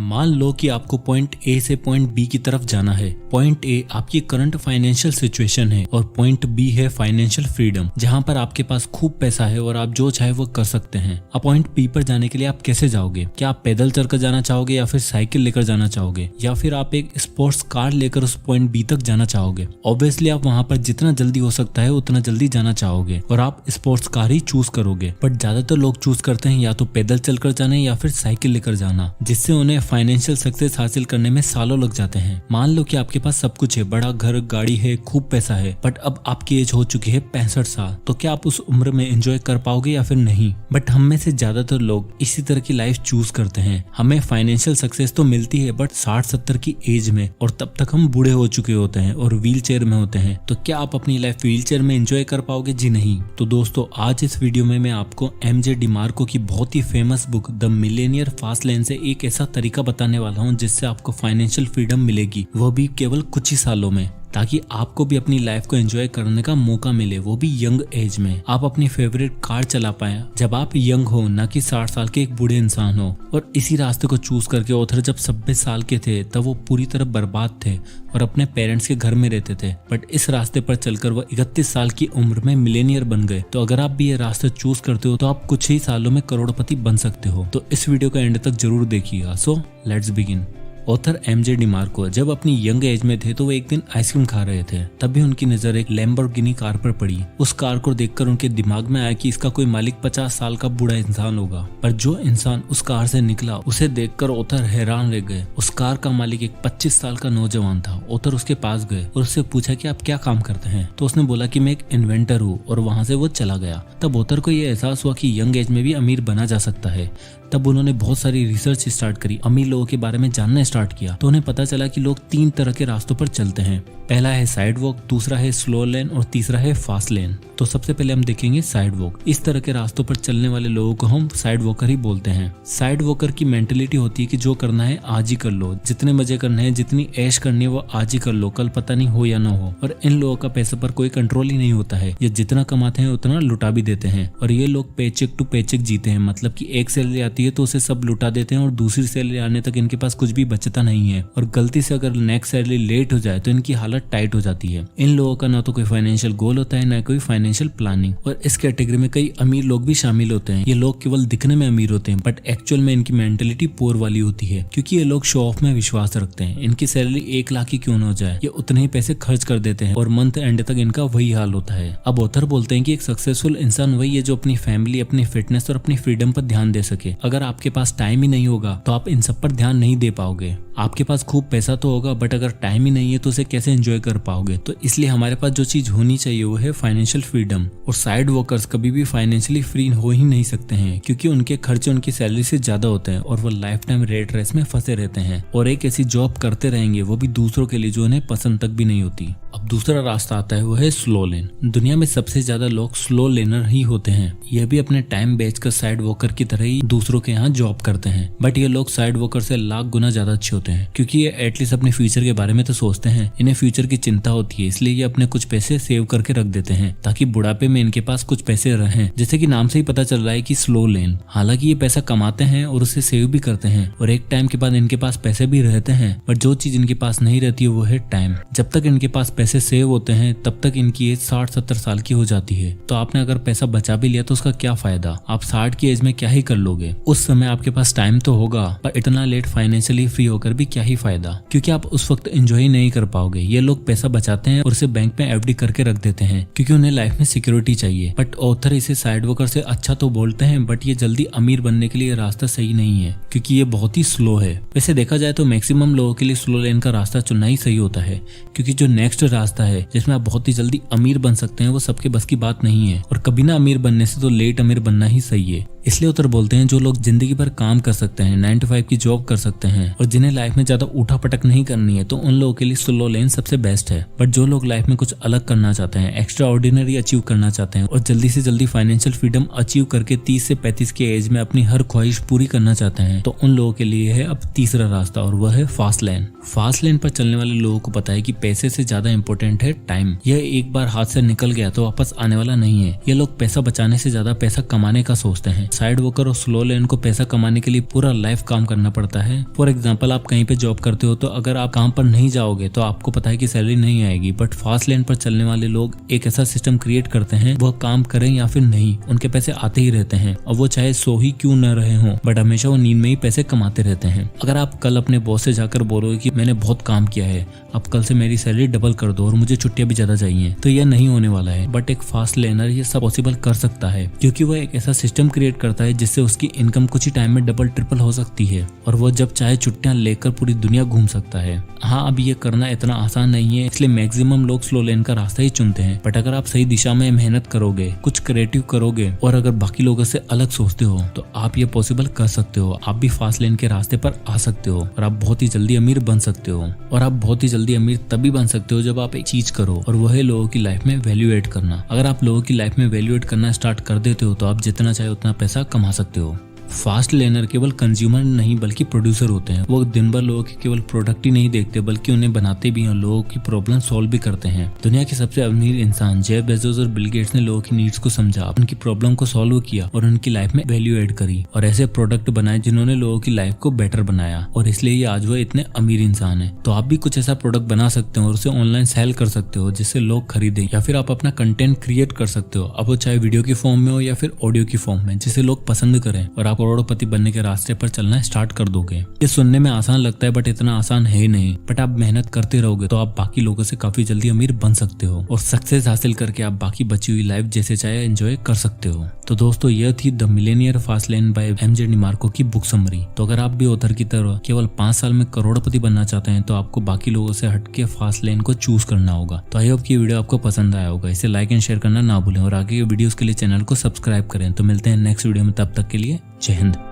मान लो कि आपको पॉइंट ए से पॉइंट बी की तरफ जाना है। पॉइंट ए आपकी करंट फाइनेंशियल सिचुएशन है और पॉइंट बी है फाइनेंशियल फ्रीडम, जहां पर आपके पास खूब पैसा है और आप जो चाहे वो कर सकते हैं। अब पॉइंट बी पर जाने के लिए आप कैसे जाओगे? क्या आप पैदल चलकर जाना चाहोगे या फिर साइकिल लेकर जाना चाहोगे या फिर आप एक स्पोर्ट्स कार लेकर उस पॉइंट बी तक जाना चाहोगे? ऑब्वियसली आप वहां पर जितना जल्दी हो सकता है उतना जल्दी जाना चाहोगे और आप स्पोर्ट्स कार ही चूज करोगे। बट ज्यादातर लोग चूज करते हैं या तो पैदल चलकर जाना या फिर साइकिल लेकर जाना, जिससे उन्हें फाइनेंशियल सक्सेस हासिल करने में सालों लग जाते हैं। मान लो कि आपके पास सब कुछ है, बड़ा घर, गाड़ी है, खूब पैसा है, बट अब आपकी एज हो चुकी है 65 साल। तो क्या आप उस उम्र में एंजॉय कर पाओगे या फिर नहीं? बट हम में से ज्यादातर लोग इसी तरह की लाइफ चूज करते हैं। हमें फाइनेंशियल सक्सेस तो मिलती है बट 60-70 की एज में, और तब तक हम बूढ़े हो चुके होते हैं और व्हील चेयर में होते हैं। तो क्या आप अपनी लाइफ व्हील चेयर में एंजॉय कर पाओगे? जी नहीं। तो दोस्तों, आज इस वीडियो में मैं आपको एमजे डिमार्को की बहुत ही famous book the millionaire fast lane से एक ऐसा तरीका बताने वाला हूँ जिससे आपको फाइनेंशियल फ्रीडम मिलेगी, वो भी केवल कुछ ही सालों में, ताकि आपको भी अपनी लाइफ को एंजॉय करने का मौका मिले, वो भी यंग एज में। आप अपनी फेवरेट कार चला पाए जब आप यंग हो, ना कि 60 साल के एक बूढ़े इंसान हो। और इसी रास्ते को चूज करके ऑथर जब 26 साल के थे तब वो पूरी तरह बर्बाद थे और अपने पेरेंट्स के घर में रहते थे। बट इस रास्ते पर चलकर वो 31 साल की उम्र में मिलेनियर बन गए। तो अगर आप भी ये रास्ता चूज करते हो तो आप कुछ ही सालों में करोड़पति बन सकते हो। तो इस वीडियो का एंड तक जरूर देखिएगा। So let's begin. Author MJ DeMarco जब अपनी यंग एज में थे तो वो एक दिन आइसक्रीम खा रहे थे, तभी उनकी नजर एक लैम्बोर्गिनी कार पर पड़ी। उस कार को देखकर उनके दिमाग में आया कि इसका कोई मालिक 50 साल का बूढ़ा इंसान होगा। पर जो इंसान उस कार से निकला उसे देखकर ऑथर हैरान रह गए। उस कार का मालिक एक 25 साल का नौजवान था। ऑथर उसके पास गए और उससे पूछा कि आप क्या काम करते हैं? तो उसने बोला कि मैं एक इन्वेंटर हूँ, और वहां से वो चला गया। तब ऑथर को ये एहसास हुआ कि यंग एज में भी अमीर बना जा सकता है। तब उन्होंने बहुत सारी रिसर्च स्टार्ट करी, अमीर लोगों के बारे में जानना स्टार्ट किया। तो उन्हें पता चला कि लोग 3 तरह के रास्तों पर चलते हैं। पहला है साइड वॉक, दूसरा है स्लो लेन और तीसरा है फास्ट लेन। तो सबसे पहले हम देखेंगे साइड वॉक। इस तरह के रास्तों पर चलने वाले लोगों को हम साइड वॉकर ही बोलते हैं। साइड वॉकर की मेंटेलिटी होती है कि जो करना है आज ही कर लो, जितने मजे करने हैं, जितनी ऐश करनी है वो आज ही कर लो, कल पता नहीं हो या ना हो। और इन लोगों का पैसे पर कोई कंट्रोल ही नहीं होता है। ये जितना कमाते हैं उतना लुटा भी देते हैं। और ये लोग पेचेक टू पेचेक जीते हैं, मतलब कि एक सैलरी आती है तो उसे सब लुटा देते हैं और दूसरी सैलरी आने तक इनके पास कुछ भी बचता नहीं है। और गलती से अगर नेक्स्ट सैलरी लेट हो जाए तो इनकी हालत टाइट हो जाती है। इन लोगों का ना तो कोई फाइनेंशियल गोल होता है, ना कोई फाइनेंशियल प्लानिंग। और इस कैटेगरी में कई अमीर लोग भी शामिल होते हैं। ये लोग केवल दिखने में अमीर होते हैं बट एक्चुअल में इनकी मेंटेलिटी पुअर वाली होती है, क्योंकि ये लोग शो ऑफ में विश्वास रखते हैं। इनकी सैलरी 1 लाख ही क्यों न हो जाए, ये उतने ही पैसे खर्च कर देते हैं और मंथ एंड तक इनका वही हाल होता है। अब ऑथर बोलते हैं कि एक सक्सेसफुल इंसान वही है जो अपनी फैमिली, अपनी फिटनेस और अपनी फ्रीडम पर ध्यान दे सके। अगर आपके पास टाइम ही नहीं होगा तो आप इन सब पर ध्यान नहीं दे पाओगे। आपके पास खूब पैसा तो होगा बट अगर टाइम ही नहीं है तो उसे कैसे एंजॉय कर पाओगे? तो इसलिए हमारे पास जो चीज होनी चाहिए वो है फाइनेंशियल फ्रीडम। और साइड वर्कर्स कभी भी फाइनेंशियली फ्री हो ही नहीं सकते हैं, क्योंकि उनके खर्चे उनकी सैलरी से ज्यादा होते हैं और वो लाइफ टाइम रेट रेस में फंसे रहते हैं और एक ऐसी जॉब करते रहेंगे, वो भी दूसरों के लिए, जो उन्हें पसंद तक भी नहीं होती। अब दूसरा रास्ता आता है, वो है स्लो लेन। दुनिया में सबसे ज्यादा लोग स्लो लेनर ही होते हैं। यह भी अपने टाइम बेचकर साइड वॉकर की तरह ही दूसरों के यहाँ जॉब करते हैं। बट ये लोग साइड वॉकर से लाख गुना ज्यादा अच्छे होते हैं, क्योंकि ये एटलीस्ट अपने फ्यूचर के बारे में तो सोचते हैं। इन्हें फ्यूचर की चिंता होती है, इसलिए ये अपने कुछ पैसे सेव करके रख देते हैं ताकि बुढ़ापे में इनके पास कुछ पैसे रहें। जैसे कि नाम से ही पता चल रहा है कि स्लो लेन। हालांकि ये पैसा कमाते हैं और उसे सेव भी करते हैं और एक टाइम के बाद इनके पास पैसे भी रहते हैं, बट जो चीज इनके पास नहीं रहती है वो है टाइम। जब तक इनके पास पैसे सेव होते हैं तब तक इनकी एज 60-70 साल की हो जाती है। तो आपने अगर पैसा बचा भी लिया तो उसका क्या फायदा? आप 60 की एज में क्या ही कर लोगे? उस समय आपके पास टाइम तो होगा पर इतना लेट फाइनेंशियली फ्री होकर भी क्या ही फायदा, क्योंकि आप उस वक्त एंजॉय नहीं कर पाओगे। ये लोग पैसा बचाते हैं और उसे बैंक में एफडी करके रख देते हैं क्योंकि उन्हें लाइफ में सिक्योरिटी चाहिए। बट ऑथर इसे साइड वर्कर से अच्छा तो बोलते हैं, बट ये जल्दी अमीर बनने के लिए रास्ता सही नहीं है, क्योंकि ये बहुत ही स्लो है। वैसे देखा जाए तो मैक्सिमम लोगों के लिए स्लो लेन का रास्ता चुनना ही सही होता है, क्योंकि जो नेक्स्ट रास्ता है जिसमें आप बहुत ही जल्दी अमीर बन सकते हैं वो सबके बस की बात नहीं है। और कभी ना अमीर बनने से तो लेट अमीर बनना ही सही है। इसलिए उतर बोलते हैं जो लोग जिंदगी भर काम कर सकते हैं, 9 to 5 की जॉब कर सकते हैं और जिन्हें लाइफ में ज्यादा उठा पटक नहीं करनी है, तो उन लोगों के लिए स्लो लेन सबसे बेस्ट है। बट जो लोग लाइफ में कुछ अलग करना चाहते हैं, एक्स्ट्रा ऑर्डिनरी अचीव करना चाहते हैं और जल्दी से जल्दी फाइनेंशियल फ्रीडम अचीव करके 30 से 35 की एज में अपनी हर ख्वाहिश पूरी करना चाहते हैं, तो उन लोगों के लिए है अब तीसरा रास्ता और वह है फास्ट लेन। फास्ट लेन पर चलने वाले लोगों को पता है कि पैसे से ज्यादा इंपॉर्टेंट है टाइम। यह एक बार हाथ से निकल गया तो वापस आने वाला नहीं है। ये लोग पैसा बचाने से ज्यादा पैसा कमाने का सोचते हैं। साइड वर्कर और स्लो लेन को पैसा कमाने के लिए पूरा लाइफ काम करना पड़ता है। फॉर एग्जाम्पल, आप कहीं पे जॉब करते हो तो अगर आप काम पर नहीं जाओगे तो आपको पता है कि सैलरी नहीं आएगी, बट फास्ट लेन पर चलने वाले लोग एक ऐसा सिस्टम क्रिएट करते हैं, वह काम करें या फिर नहीं, उनके पैसे आते ही रहते हैं और वो चाहे सो ही क्यों न रहे हों, बट हमेशा वो नींद में ही पैसे कमाते रहते हैं। अगर आप कल अपने बॉस से जाकर बोलोगे कि मैंने बहुत काम किया है, अब कल से मेरी सैलरी डबल कर दो और मुझे छुट्टियां भी ज्यादा चाहिए, तो यह नहीं होने वाला है। बट एक फास्ट लेनर ये सब पॉसिबल कर सकता है, क्योंकि वह एक ऐसा सिस्टम क्रिएट करता है जिससे उसकी इनकम कुछ ही टाइम में डबल ट्रिपल हो सकती है और वह जब चाहे छुट्टियां लेकर पूरी दुनिया घूम सकता है। हाँ, अब ये करना इतना आसान नहीं है, इसलिए मैक्सिमम लोग स्लो लेन का रास्ता ही चुनते हैं। बट अगर आप सही दिशा में मेहनत करोगे, कुछ क्रिएटिव करोगे और अगर बाकी लोगों से अलग सोचते हो तो आप ये पॉसिबल कर सकते हो। आप भी फास्ट लेन के रास्ते पर आ सकते हो और आप बहुत ही जल्दी अमीर बन सकते हो। और आप बहुत ही जल्दी अमीर तभी बन सकते हो जब आप एक चीज करो, और वह है लोगों की लाइफ में वैल्यू ऐड करना। अगर आप लोगों की लाइफ में वैल्यू ऐड करना स्टार्ट कर देते हो तो आप जितना चाहे उतना पैसा कमा सकते हो। फास्ट लेनर केवल कंज्यूमर नहीं बल्कि प्रोड्यूसर होते हैं। वो दिन भर लोगों के केवल प्रोडक्ट ही नहीं देखते बल्कि उन्हें बनाते भी हैं, लोगों की प्रॉब्लम सॉल्व भी करते हैं। दुनिया के सबसे अमीर इंसान जेफ बेजोस और बिल गेट्स ने लोगों की नीड्स को समझा, उनकी प्रॉब्लम को सॉल्व किया और उनकी लाइफ में वैल्यू ऐड करी और ऐसे प्रोडक्ट बनाए जिन्होंने लोगों की लाइफ को बेटर बनाया, और इसलिए ये आज वो इतने अमीर इंसान है। तो आप भी कुछ ऐसा प्रोडक्ट बना सकते हो और उसे ऑनलाइन सेल कर सकते हो जिससे लोग खरीदें, या फिर आप अपना कंटेंट क्रिएट कर सकते हो, अब वो चाहे वीडियो की फॉर्म में हो या फिर ऑडियो की फॉर्म में, जिसे लोग पसंद करें और आप करोड़पति बनने रास्ते पर चलना स्टार्ट कर दोगे। ये सुनने में आसान लगता है बट इतना आसान है ही नहीं। बट आप मेहनत करते रहोगे तो आप बाकी लोगों से काफी जल्दी अमीर बन सकते हो और सक्सेस हासिल करके आप बाकी बची हुई लाइफ जैसे चाहे एंजॉय कर सकते हो। तो दोस्तों, यह थी the millionaire fast lane by MJ DeMarco की बुक समरी। तो अगर आप भी ऑथर की तरह केवल 5 साल में करोड़पति बनना चाहते हैं तो आपको बाकी लोगों से हटके फास्ट लेन को चूज करना होगा। तो आई होप कि वीडियो आपको पसंद आया होगा। इसे लाइक एंड शेयर करना ना भूलें और आगे के वीडियोस के लिए चैनल को सब्सक्राइब करें। तो मिलते हैं नेक्स्ट वीडियो में, तब तक के लिए जय हिंद।